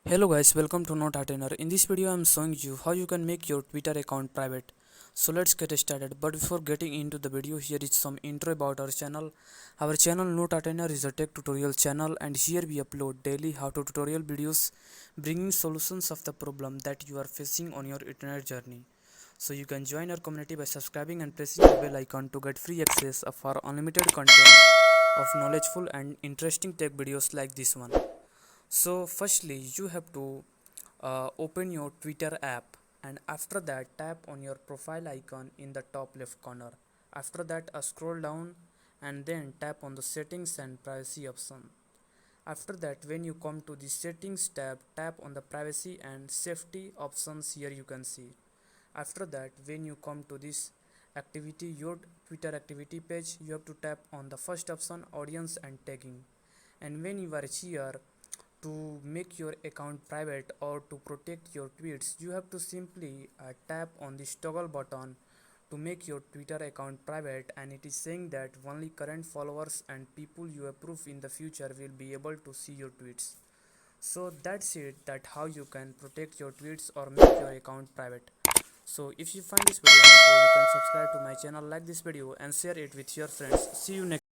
Hello guys, welcome to Noteartener. In this video I am showing you how you can make your Twitter account private. So let's get started. But before getting into the video, here is some intro about our channel. Our channel Noteartener is a tech tutorial channel, and here we upload daily how-to tutorial videos bringing solutions of the problem that you are facing on your internet journey. So you can join our community by subscribing and pressing the bell icon to get free access of our unlimited content of knowledgeful and interesting tech videos like this one. So firstly you have to open your Twitter app, and after that tap on your profile icon in the top left corner. After that scroll down and then tap on the settings and privacy option. After that, when you come to the settings tab, tap on the privacy and safety options. Here you can see. After that, when you come to this activity, your Twitter activity page, you have to tap on the first option, audience and tagging. And when you are here to make your account private or to protect your tweets, you have to simply tap on this toggle button to make your Twitter account private, and it is saying that only current followers and people you approve in the future will be able to see your tweets. So that's it, that how you can protect your tweets or make your account private. So if you find this video helpful, you can subscribe to my channel, like this video and share it with your friends. See you next